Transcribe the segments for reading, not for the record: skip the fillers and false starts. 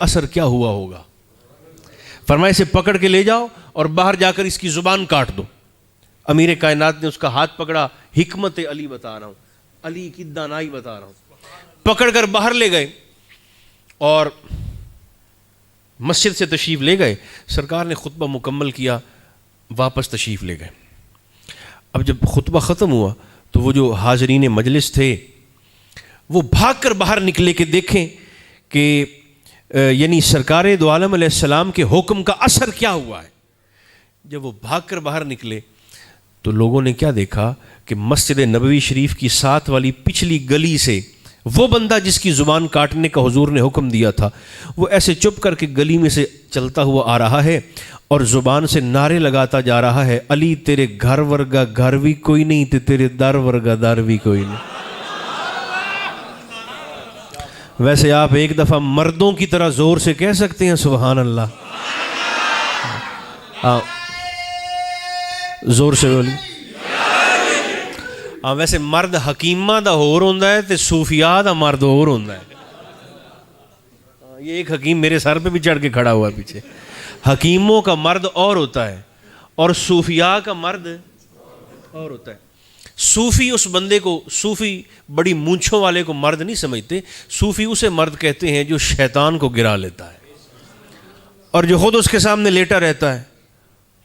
اثر کیا ہوا ہوگا؟ فرمایا اسے پکڑ کے لے جاؤ اور باہر جا کر اس کی زبان کاٹ دو۔ امیر کائنات نے اس کا ہاتھ پکڑا، حکمت علی بتا رہا ہوں، علی کی دانائی بتا رہا ہوں، پکڑ کر باہر لے گئے اور مسجد سے تشریف لے گئے۔ سرکار نے خطبہ مکمل کیا، واپس تشریف لے گئے۔ اب جب خطبہ ختم ہوا تو وہ جو حاضرین مجلس تھے وہ بھاگ کر باہر نکلے کہ دیکھیں کہ یعنی سرکار دو عالم علیہ السلام کے حکم کا اثر کیا ہوا ہے۔ جب وہ بھاگ کر باہر نکلے تو لوگوں نے کیا دیکھا کہ مسجد نبوی شریف کی ساتھ والی پچھلی گلی سے وہ بندہ جس کی زبان کاٹنے کا حضور نے حکم دیا تھا وہ ایسے چپ کر کے گلی میں سے چلتا ہوا آ رہا ہے اور زبان سے نعرے لگاتا جا رہا ہے، علی تیرے گھر ورگا گھر بھی کوئی نہیں تے تیرے در ورگا در بھی کوئی نہیں۔ ویسے آپ ایک دفعہ مردوں کی طرح زور سے کہہ سکتے ہیں سبحان اللہ؟ زور سے بولی۔ ویسے مرد حکیمہ دا ہور ہوندا ہے تے صوفیاء دا مرد ہور ہوندا ہے۔ یہ ایک حکیم میرے سر پہ بھی چڑھ کے کھڑا ہوا ہے پیچھے۔ حکیموں کا مرد اور ہوتا ہے اور صوفیاء کا مرد اور ہوتا ہے۔ صوفی اس بندے کو، صوفی بڑی مونچھوں والے کو مرد نہیں سمجھتے، صوفی اسے مرد کہتے ہیں جو شیطان کو گرا لیتا ہے اور جو خود اس کے سامنے لیٹا رہتا ہے۔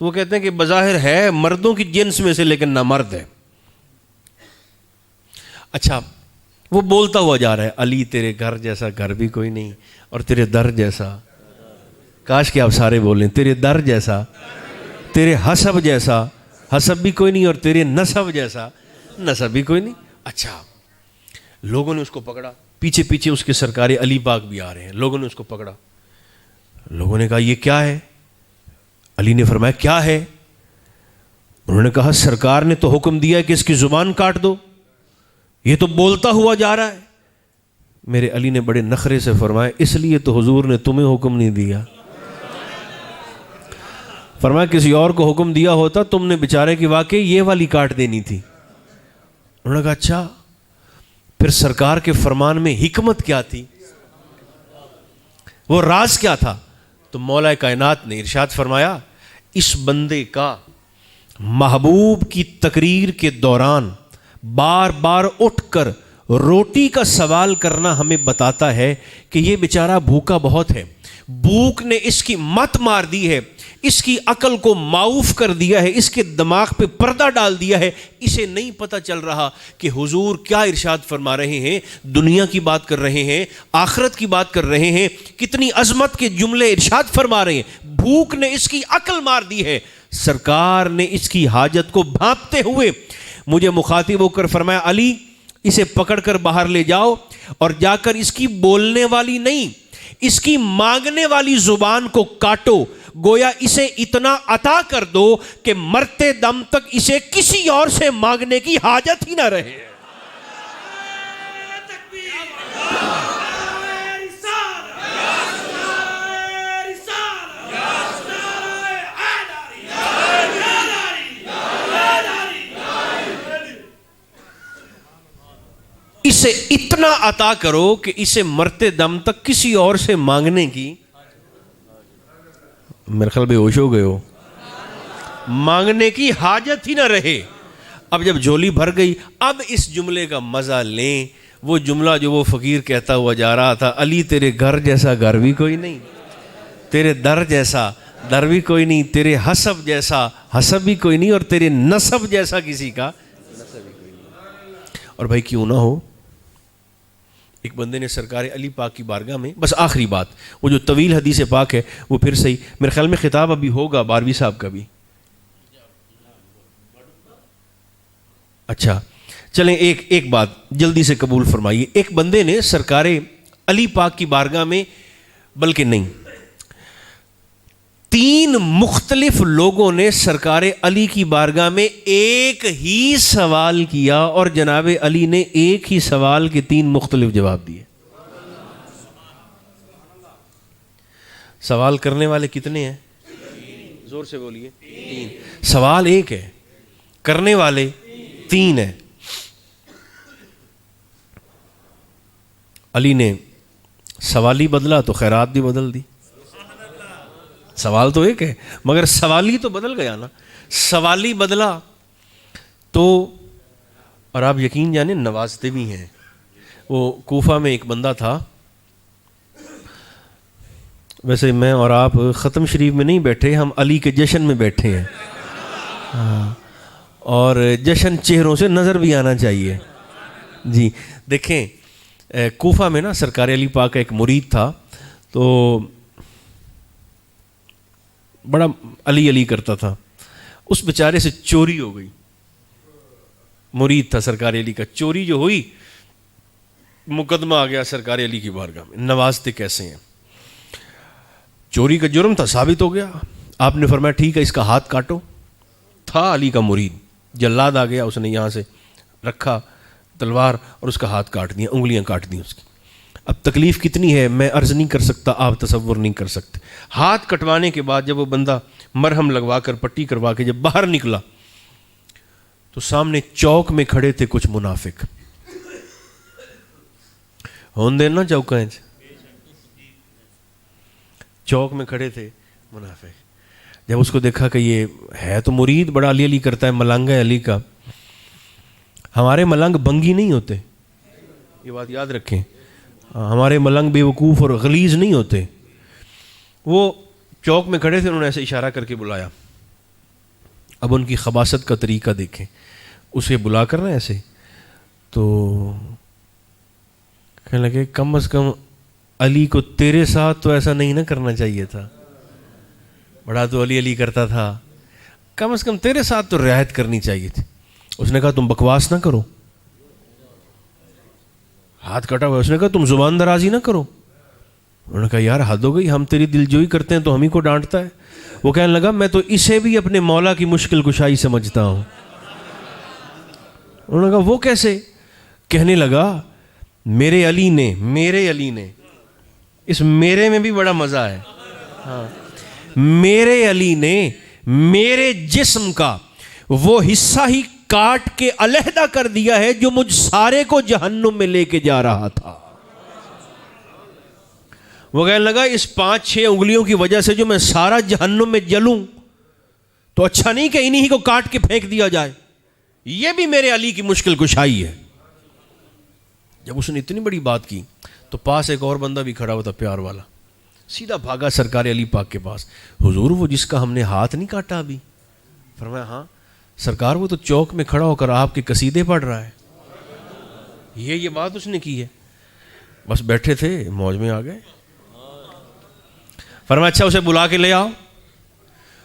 وہ کہتے ہیں کہ بظاہر ہے مردوں کی جنس میں سے لیکن نہ مرد ہے۔ اچھا، وہ بولتا ہوا جا رہا ہے، علی تیرے گھر جیسا گھر بھی کوئی نہیں اور تیرے در جیسا، کاش کہ آپ سارے بولیں، تیرے در جیسا، تیرے حسب جیسا حسب بھی کوئی نہیں اور تیرے نسب جیسا نسب بھی کوئی نہیں۔ اچھا، لوگوں نے اس کو پکڑا، پیچھے پیچھے اس کے سرکار علی پاک بھی آ رہے ہیں، لوگوں نے اس کو پکڑا، لوگوں نے کہا یہ کیا ہے؟ علی نے فرمایا کیا ہے؟ انہوں نے کہا سرکار نے تو حکم دیا ہے کہ اس کی زبان کاٹ دو، یہ تو بولتا ہوا جا رہا ہے۔ میرے علی نے بڑے نخرے سے فرمایا اس لیے تو حضور نے تمہیں حکم نہیں دیا، فرمایا کسی اور کو حکم دیا ہوتا تم نے بیچارے کی واقعی یہ والی کاٹ دینی تھی۔ انہوں نے کہا اچھا، پھر سرکار کے فرمان میں حکمت کیا تھی، وہ راز کیا تھا؟ تو مولا کائنات نے ارشاد فرمایا اس بندے کا محبوب کی تقریر کے دوران بار بار اٹھ کر روٹی کا سوال کرنا ہمیں بتاتا ہے کہ یہ بیچارہ بھوکا بہت ہے، بھوک نے اس کی مت مار دی ہے، اس کی عقل کو معوف کر دیا ہے، اس کے دماغ پہ پردہ ڈال دیا ہے، اسے نہیں پتہ چل رہا کہ حضور کیا ارشاد فرما رہے ہیں، دنیا کی بات کر رہے ہیں، آخرت کی بات کر رہے ہیں، کتنی عظمت کے جملے ارشاد فرما رہے ہیں۔ بھوک نے اس کی عقل مار دی ہے۔ سرکار نے اس کی حاجت کو بھانپتے ہوئے مجھے مخاطب ہو کر فرمایا علی اسے پکڑ کر باہر لے جاؤ اور جا کر اس کی بولنے والی نہیں، اس کی مانگنے والی زبان کو کاٹو، گویا اسے اتنا عطا کر دو کہ مرتے دم تک اسے کسی اور سے مانگنے کی حاجت ہی نہ رہے۔ اسے اتنا عطا کرو کہ اسے مرتے دم تک کسی اور سے مانگنے کی، میرے خیال بے ہوش ہو گئے ہو، مانگنے کی حاجت ہی نہ رہے۔ اب جب جھولی بھر گئی اب اس جملے کا مزہ لیں، وہ جملہ جو وہ فقیر کہتا ہوا جا رہا تھا، علی تیرے گھر جیسا گھر بھی کوئی نہیں، تیرے در جیسا در بھی کوئی نہیں، تیرے حسب جیسا حسب بھی کوئی نہیں اور تیرے نسب جیسا کسی کا نسب بھی کوئی نہیں۔ اور بھائی کیوں نہ ہو، ایک بندے نے سرکار علی پاک کی بارگاہ میں، بس آخری بات، وہ جو طویل حدیث پاک ہے وہ پھر صحیح، میرے خیال میں خطاب ابھی ہوگا باروی صاحب کا بھی۔ اچھا چلیں ایک بات جلدی سے قبول فرمائیے۔ ایک بندے نے سرکار علی پاک کی بارگاہ میں، بلکہ نہیں، 3 مختلف لوگوں نے سرکار علی کی بارگاہ میں ایک ہی سوال کیا اور جناب علی نے ایک ہی سوال کے 3 مختلف جواب دیے۔ سوال کرنے والے کتنے ہیں؟ زور سے بولیے۔ 3۔ سوال ایک ہے، کرنے والے 3 ہیں۔ علی نے سوال ہی بدلا تو خیرات بھی بدل دی. سوال تو ایک ہے مگر سوالی تو بدل گیا نا. سوالی بدلا تو اور آپ یقین جانیں نوازتے بھی ہیں. وہ کوفہ میں ایک بندہ تھا. ویسے میں اور آپ ختم شریف میں نہیں بیٹھے, ہم علی کے جشن میں بیٹھے ہیں. اور جشن چہروں سے نظر بھی آنا چاہیے. جی دیکھیں کوفہ میں نا سرکار علی پاک کا ایک مرید تھا, تو بڑا علی علی کرتا تھا. اس بیچارے سے چوری ہو گئی. مرید تھا سرکار علی کا, چوری جو ہوئی مقدمہ آ گیا سرکار علی کی بارگاہ میں. نوازتے کیسے ہیں؟ چوری کا جرم تھا, ثابت ہو گیا. آپ نے فرمایا ٹھیک ہے اس کا ہاتھ کاٹو. تھا علی کا مرید, جلاد آ گیا, اس نے یہاں سے رکھا تلوار اور اس کا ہاتھ کاٹ دیا, انگلیاں کاٹ دیں اس کی. اب تکلیف کتنی ہے میں عرض نہیں کر سکتا, آپ تصور نہیں کر سکتے. ہاتھ کٹوانے کے بعد جب وہ بندہ مرہم لگوا کر پٹی کروا کے جب باہر نکلا تو سامنے چوک میں کھڑے تھے کچھ منافق. ہون دین نا چوکیں چوک میں کھڑے تھے منافق. جب اس کو دیکھا کہ یہ ہے تو مرید, بڑا علی علی کرتا ہے, ملنگ ہے علی کا. ہمارے ملنگ بنگی نہیں ہوتے, یہ بات یاد رکھیں. ہمارے ملنگ بے وقوف اور غلیظ نہیں ہوتے. وہ چوک میں کھڑے تھے, انہوں نے ایسے اشارہ کر کے بلایا. اب ان کی خباثت کا طریقہ دیکھیں. اسے بلا کر نا ایسے تو کہنے لگے کم از کم علی کو تیرے ساتھ تو ایسا نہیں نہ کرنا چاہیے تھا. بڑا تو علی علی کرتا تھا, کم از کم تیرے ساتھ تو رعایت کرنی چاہیے تھی. اس نے کہا تم بکواس نہ کرو. ہاتھ کٹا ہوا, اس نے کہا تم زبان درازی نہ کرو. انہوں نے کہا یار حد ہو گئی, ہم تیری دل جوئی کرتے ہیں تو ہم ہی کو ڈانٹتا ہے. وہ کہنے لگا میں تو اسے بھی اپنے مولا کی مشکل کشائی سمجھتا ہوں. انہوں نے کہا وہ کیسے؟ کہنے لگا میرے علی نے اس میرے میں بھی بڑا مزہ ہے. ہاں, میرے علی نے میرے جسم کا وہ حصہ ہی کاٹ کے علیحدہ کر دیا ہے جو مجھ سارے کو جہنم میں لے کے جا رہا تھا. وہ کہنے لگا اس 5-6 انگلیوں کی وجہ سے جو میں سارا جہنم میں جلوں تو اچھا نہیں کہ انہی کو کاٹ کے پھینک دیا جائے. یہ بھی میرے علی کی مشکل کشائی ہے. جب اس نے اتنی بڑی بات کی تو پاس ایک اور بندہ بھی کھڑا ہوا تھا پیار والا, سیدھا بھاگا سرکار علی پاک کے پاس. حضور وہ جس کا ہم نے ہاتھ نہیں کاٹا ابھی؟ فرمایا ہاں سرکار وہ تو چوک میں کھڑا ہو کر آپ کے قصیدے پڑھ رہا ہے. یہ بات اس نے کی ہے. بس بیٹھے تھے موج میں آ گئے. فرمایا اچھا اسے بلا کے لے آؤ.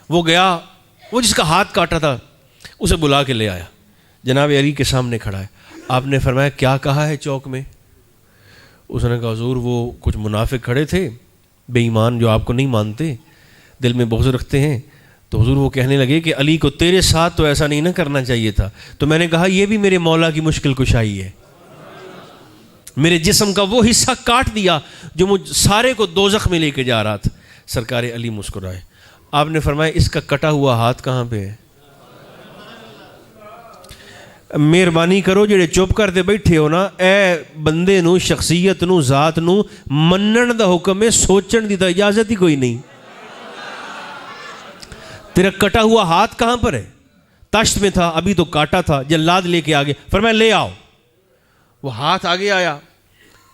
وہ گیا, وہ جس کا ہاتھ کاٹا تھا اسے بلا کے لے آیا. جناب علی کے سامنے کھڑا ہے. آپ نے فرمایا کیا کہا ہے چوک میں؟ اس نے کہا حضور وہ کچھ منافق کھڑے تھے بے ایمان جو آپ کو نہیں مانتے, دل میں بغض رکھتے ہیں. تو حضور وہ کہنے لگے کہ علی کو تیرے ساتھ تو ایسا نہیں نہ کرنا چاہیے تھا. تو میں نے کہا یہ بھی میرے مولا کی مشکل کشائی ہے. میرے جسم کا وہ حصہ کاٹ دیا جو مجھ سارے کو دوزخ میں لے کے جا رہا تھا. سرکار علی مسکرائے. آپ نے فرمایا اس کا کٹا ہوا ہاتھ کہاں پہ ہے؟ مہربانی کرو جڑے چپ کرتے بیٹھے ہو نا, اے بندے نو شخصیت نو ذات نو منن دا حکم ہے, سوچن دی تو اجازت ہی کوئی نہیں. تیرا کٹا ہوا ہاتھ کہاں پر ہے؟ تشت میں تھا, ابھی تو کاٹا تھا, جلاد لے کے آگے. فرمایا لے آؤ. وہ ہاتھ آگے آیا.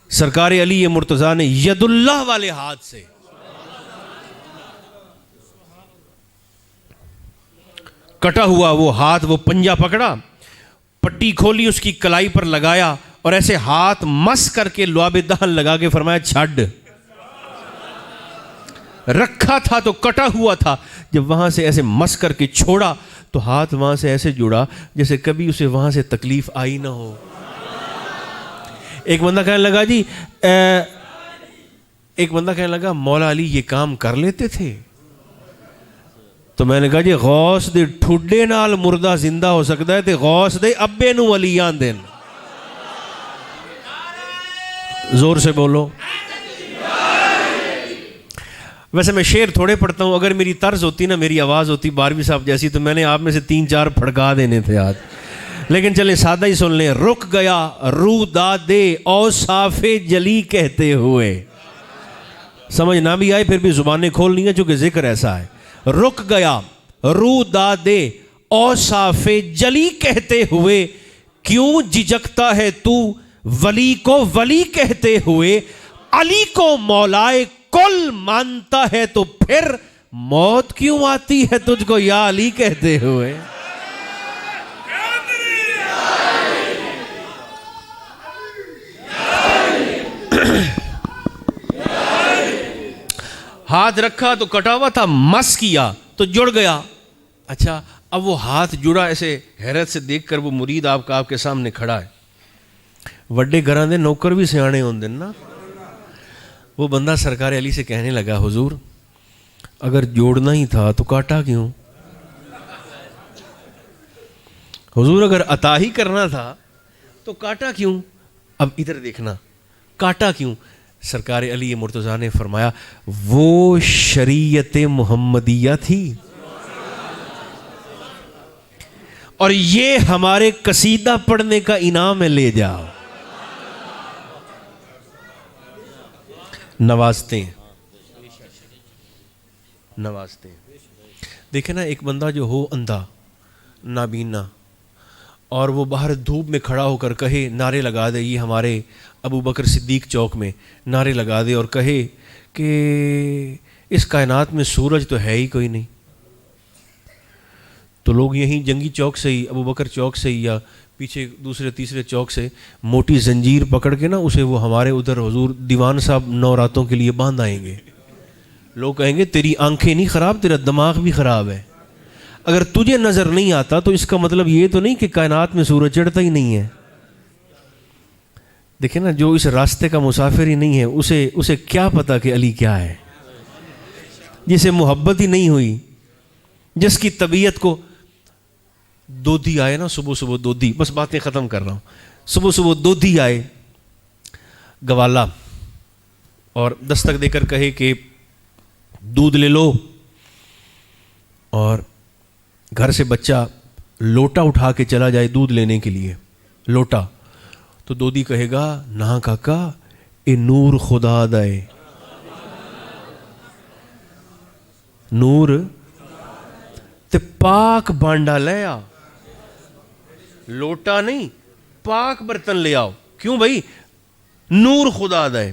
سرکار علی مرتضیٰ نے ید اللہ والے ہاتھ سے کٹا ہوا وہ ہاتھ, وہ پنجہ پکڑا, پٹی کھولی, اس کی کلائی پر لگایا اور ایسے ہاتھ مس کر کے لعاب دہن لگا کے فرمایا چھڈ. رکھا تھا تو کٹا ہوا تھا, جب وہاں سے ایسے مس کر کے چھوڑا تو ہاتھ وہاں سے ایسے جڑا جیسے کبھی اسے وہاں سے تکلیف آئی نہ ہو. ایک بندہ کہنے لگا جی مولا علی یہ کام کر لیتے تھے؟ تو میں نے کہا جی غوث دے ٹھڈے نال مردہ زندہ ہو سکتا ہے تے غوث دے ابے نو ولیان دین. زور سے بولو. ویسے میں شعر تھوڑے پڑھتا ہوں, اگر میری طرز ہوتی نا, میری آواز ہوتی باروی صاحب جیسی, تو میں نے آپ میں سے 3-4 پھڑکا دینے تھے آج. لیکن چلیں سادہ ہی سن لیں. رک گیا رو دادے اوصاف جلی کہتے ہوئے, سمجھ نہ بھی آئے پھر بھی زبانیں کھولنی ہے چونکہ ذکر ایسا ہے. رک گیا رو دادے اوصاف جلی کہتے ہوئے, کیوں جھجکتا ہے تو ولی کو ولی کہتے ہوئے, علی کو مولائے کل مانتا ہے تو پھر موت کیوں آتی ہے تجھ کو یا علی کہتے ہوئے. ہاتھ رکھا تو کٹا ہوا تھا, مس کیا تو جڑ گیا. اچھا اب وہ ہاتھ جڑا ایسے حیرت سے دیکھ کر وہ مرید آپ کا آپ کے سامنے کھڑا ہے. وڈے گھراں دے نوکر بھی سیانے ہوندے نا. وہ بندہ سرکار علی سے کہنے لگا حضور اگر جوڑنا ہی تھا تو کاٹا کیوں؟ حضور اگر عطا ہی کرنا تھا تو کاٹا کیوں؟ اب ادھر دیکھنا, کاٹا کیوں؟ سرکار علی مرتضیٰ نے فرمایا وہ شریعت محمدیہ تھی اور یہ ہمارے قصیدہ پڑھنے کا انعام ہے, لے جاؤ. نوازتے ہیں نوازتے ہیں. دیکھیں نا ایک بندہ جو ہو اندھا نابینا اور وہ باہر دھوپ میں کھڑا ہو کر کہے, نعرے لگا دے, یہ ہمارے ابو بکر صدیق چوک میں نعرے لگا دے اور کہے کہ اس کائنات میں سورج تو ہے ہی کوئی نہیں, تو لوگ یہیں جنگی چوک سے ہی, ابو بکر چوک سے ہی یا پیچھے دوسرے تیسرے چوک سے موٹی زنجیر پکڑ کے نا اسے وہ ہمارے ادھر حضور دیوان صاحب 9 راتوں کے لیے باندھ آئیں گے. لوگ کہیں گے تیری آنکھیں نہیں خراب, تیرا دماغ بھی خراب ہے. اگر تجھے نظر نہیں آتا تو اس کا مطلب یہ تو نہیں کہ کائنات میں سورج چڑھتا ہی نہیں ہے. دیکھیں نا جو اس راستے کا مسافر ہی نہیں ہے اسے کیا پتا کہ علی کیا ہے. جسے محبت ہی نہیں ہوئی, جس کی طبیعت کو دودھی آئے نا, صبح صبح دودھی, بس باتیں ختم کر رہا ہوں, صبح صبح دودھی آئے گوالا اور دستک دے کر کہے کہ دودھ لے لو, اور گھر سے بچہ لوٹا اٹھا کے چلا جائے دودھ لینے کے لیے, لوٹا, تو دودھی کہے گا نہ کاکا اے نور خدا دائے, نور تے پاک بانڈا لے آ, لوٹا نہیں پاک برتن لے آؤ. کیوں بھائی؟ نور خدا دائے.